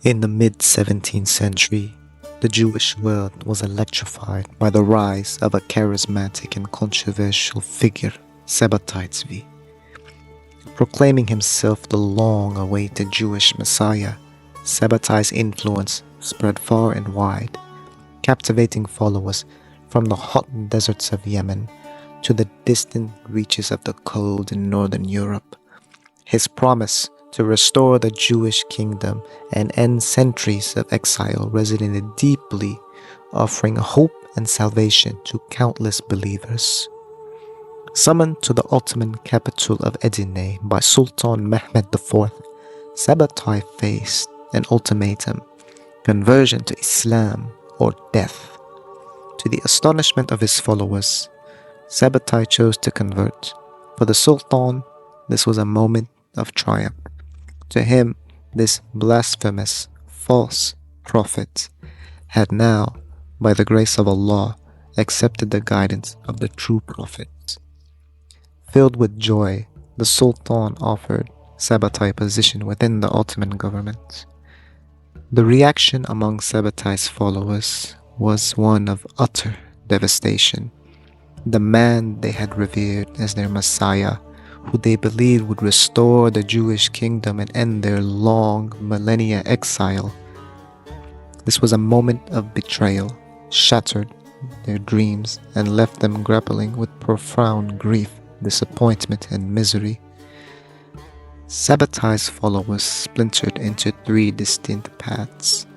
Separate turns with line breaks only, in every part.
In the mid-17th century, the Jewish world was electrified by the rise of a charismatic and controversial figure, Sabbatai Zevi. Proclaiming himself the long-awaited Jewish Messiah, Sabbatai's influence spread far and wide, captivating followers from the hot deserts of Yemen to the distant reaches of the cold in northern Europe. His promise to restore the Jewish kingdom and end centuries of exile resonated deeply, offering hope and salvation to countless believers. Summoned to the Ottoman capital of Edirne by Sultan Mehmed IV, Sabbatai faced an ultimatum: conversion to Islam or death. To the astonishment of his followers, Sabbatai chose to convert. For the Sultan, this was a moment of triumph. To him, this blasphemous, false prophet had now, by the grace of Allah, accepted the guidance of the true prophet. Filled with joy, the Sultan offered Sabbatai a position within the Ottoman government. The reaction among Sabbatai's followers was one of utter devastation. The man they had revered as their Messiah, who they believed would restore the Jewish kingdom and end their long millennia exile. This was a moment of betrayal, shattered their dreams, and left them grappling with profound grief, disappointment, and misery. Sabbatai's followers splintered into three distinct paths.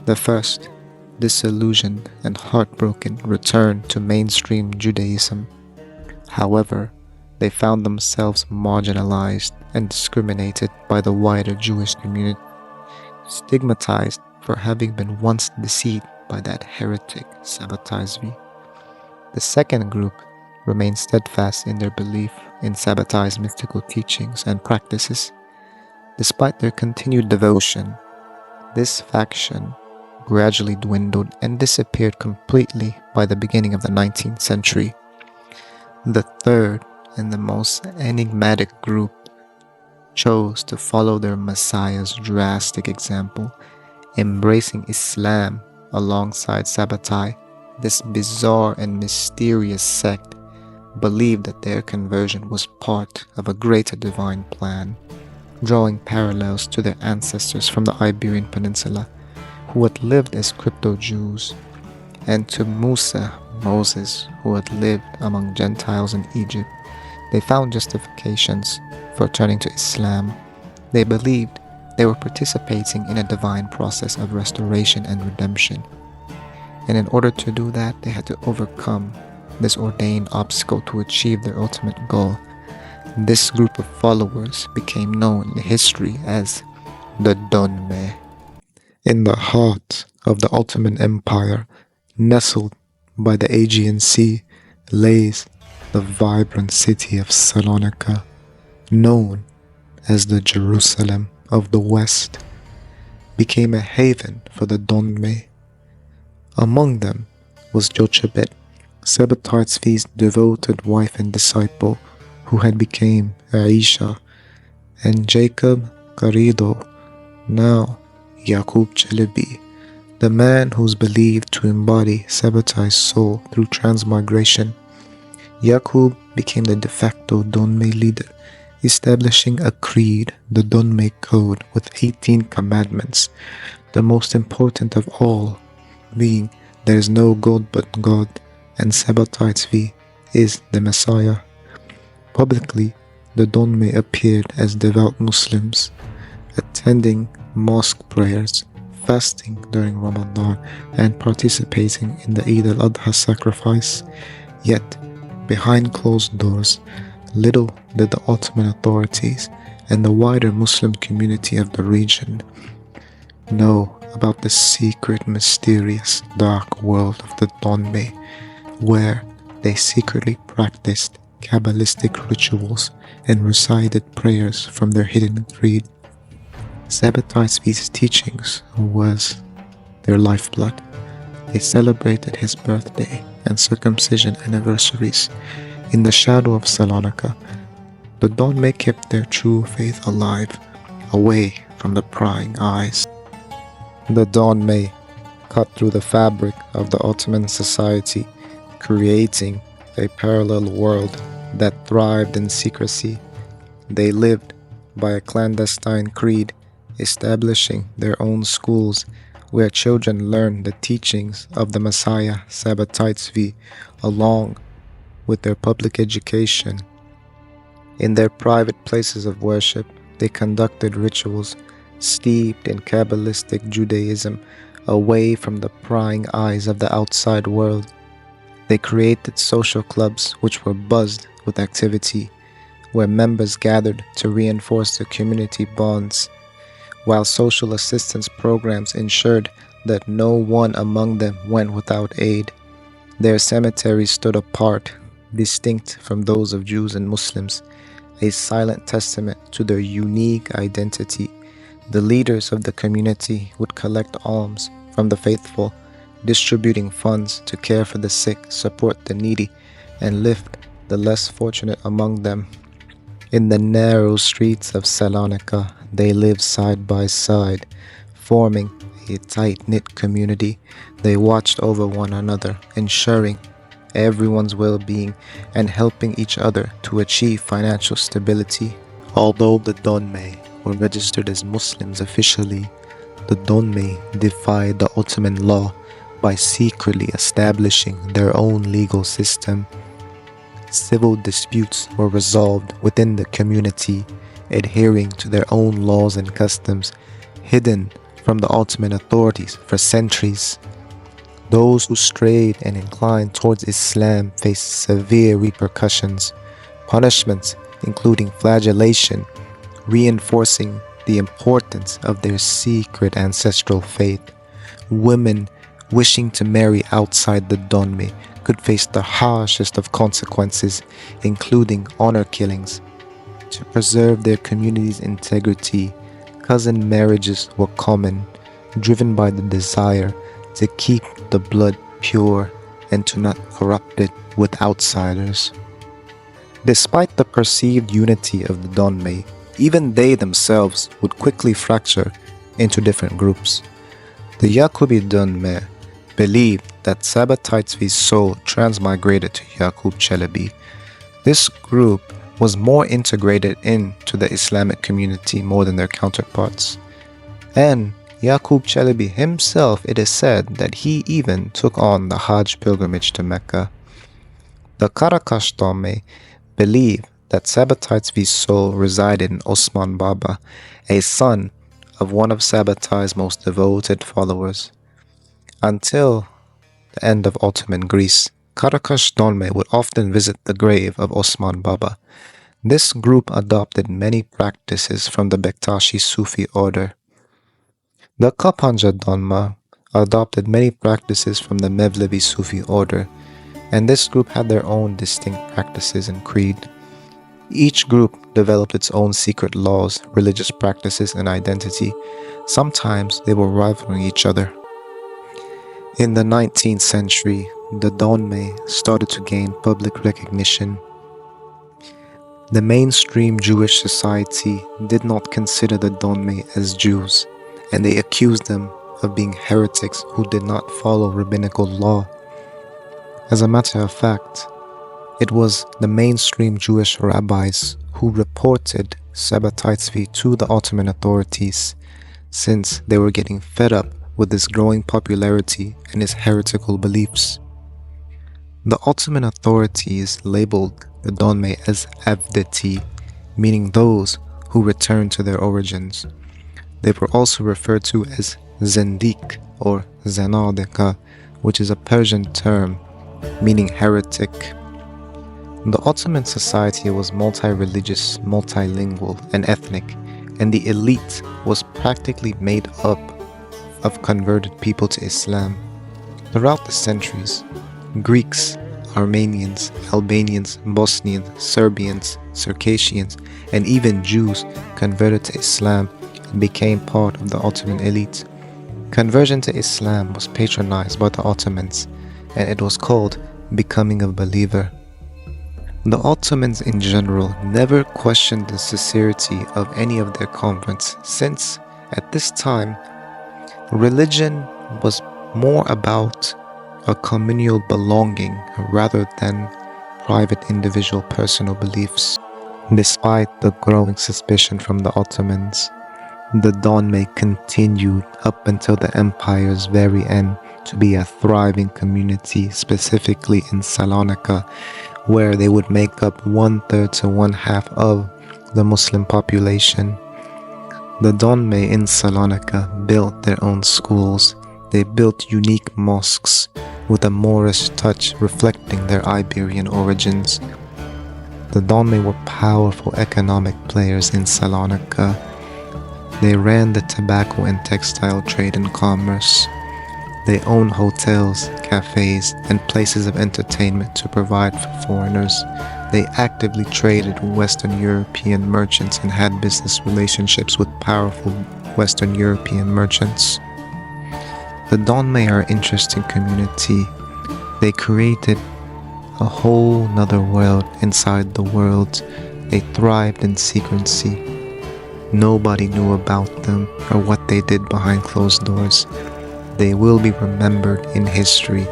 The first, disillusioned and heartbroken, returned to mainstream Judaism. However, they found themselves marginalized and discriminated by the wider Jewish community, stigmatized for having been once deceived by that heretic Sabbatai Zevi. The second group remained steadfast in their belief in Sabbatai's mystical teachings and practices. Despite their continued devotion, this faction gradually dwindled and disappeared completely by the beginning of the 19th century. The third and the most enigmatic group chose to follow their Messiah's drastic example, embracing Islam alongside Sabbatai. This bizarre and mysterious sect believed that their conversion was part of a greater divine plan, drawing parallels to their ancestors from the Iberian Peninsula who had lived as crypto-Jews, and to Moses, who had lived among Gentiles in Egypt. They found justifications for turning to Islam. They believed they were participating in a divine process of restoration and redemption. And in order to do that, they had to overcome this ordained obstacle to achieve their ultimate goal. This group of followers became known in history as the Donme. In the heart of the Ottoman Empire, nestled by the Aegean Sea, lays the vibrant city of Salonika, known as the Jerusalem of the West, became a haven for the Donme. Among them was Jochebed, Sabbatai Zevi's devoted wife and disciple, who had become Aisha, and Jacob Garrido, now Yaqub Chelebi, the man who is believed to embody Sabbatai's soul through transmigration. Yaqub became the de facto Donme leader, establishing a creed, the Donme Code, with 18 commandments, the most important of all being there is no God but God, and Sabbatai Zevi is the Messiah. Publicly, the Donme appeared as devout Muslims, attending mosque prayers, fasting during Ramadan, and participating in the Eid al-Adha sacrifice. Yet, behind closed doors, little did the Ottoman authorities and the wider Muslim community of the region know about the secret, mysterious, dark world of the Donme, where they secretly practiced Kabbalistic rituals and recited prayers from their hidden creed. Sabbatai Zevi's teachings was their lifeblood. They celebrated his birthday and circumcision anniversaries in the shadow of Salonika. The Donme kept their true faith alive, away from the prying eyes The Donme cut through the fabric of the Ottoman society, creating a parallel world that thrived in secrecy. They lived by a clandestine creed, establishing their own schools where children learned the teachings of the Messiah Sabbatai Zevi along with their public education. In their private places of worship, they conducted rituals steeped in Kabbalistic Judaism away from the prying eyes of the outside world. They created social clubs which were buzzed with activity, where members gathered to reinforce their community bonds, while social assistance programs ensured that no one among them went without aid. Their cemeteries stood apart, distinct from those of Jews and Muslims, a silent testament to their unique identity. The leaders of the community would collect alms from the faithful, distributing funds to care for the sick, support the needy, and lift the less fortunate among them. In the narrow streets of Salonika, they lived side by side, forming a tight-knit community. They watched over one another, ensuring everyone's well-being and helping each other to achieve financial stability. Although the Donme were registered as Muslims officially, the Donme defied the Ottoman law by secretly establishing their own legal system. Civil disputes were resolved within the community, adhering to their own laws and customs, hidden from the Ottoman authorities for centuries. Those who strayed and inclined towards Islam faced severe repercussions, punishments including flagellation, reinforcing the importance of their secret ancestral faith. Women wishing to marry outside the Donme could face the harshest of consequences, including honor killings. To preserve their community's integrity, cousin marriages were common, driven by the desire to keep the blood pure and to not corrupt it with outsiders. Despite the perceived unity of the Donme, even they themselves would quickly fracture into different groups. The Yaqubi Donme believed that Sabbatai Zevi's soul transmigrated to Yaqub Chelebi. This group was more integrated into the Islamic community more than their counterparts. And Yaqub Chelebi himself, it is said that he even took on the Hajj pilgrimage to Mecca. The Karakash Donme believed that Sabbatai Zevi's soul resided in Osman Baba, a son of one of Sabbatai's most devoted followers. Until the end of Ottoman Greece, Karakash Donme would often visit the grave of Osman Baba. This group adopted many practices from the Bektashi Sufi order. The Kapanja Donma adopted many practices from the Mevlevi Sufi order, and this group had their own distinct practices and creed. Each group developed its own secret laws, religious practices, and identity. Sometimes they were rivaling each other. In the 19th century, the Donme started to gain public recognition. The mainstream Jewish society did not consider the Donme as Jews, and they accused them of being heretics who did not follow rabbinical law. As a matter of fact, it was the mainstream Jewish rabbis who reported Sabbatai Zevi to the Ottoman authorities, since they were getting fed up with his growing popularity and his heretical beliefs. The Ottoman authorities labeled the Donme as Avdeti, meaning those who returned to their origins. They were also referred to as Zendik or Zanadika, which is a Persian term meaning heretic. The Ottoman society was multi-religious, multilingual, and ethnic, and the elite was practically made up of converted people to Islam. Throughout the centuries, Greeks, Armenians, Albanians, Bosnians, Serbians, Circassians, and even Jews converted to Islam and became part of the Ottoman elite. Conversion to Islam was patronized by the Ottomans, and it was called becoming a believer. The Ottomans in general never questioned the sincerity of any of their converts, since at this time Religion was more about a communal belonging rather than private individual personal beliefs. Despite the growing suspicion from the Ottomans, the Donme continued up until the empire's very end to be a thriving community, specifically in Salonika, where they would make up 1/3 to 1/2 of the Muslim population. The Donme in Salonika built their own schools. They built unique mosques with a Moorish touch reflecting their Iberian origins. The Donme were powerful economic players in Salonika. They ran the tobacco and textile trade and commerce. They owned hotels, cafes, and places of entertainment to provide for foreigners. They actively traded with Western European merchants and had business relationships with powerful Western European merchants. The Donme are an interesting community. They created a whole nother world inside the world. They thrived in secrecy. Nobody knew about them or what they did behind closed doors. They will be remembered in history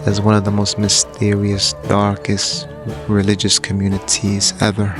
as one of the most mysterious, darkest religious communities ever.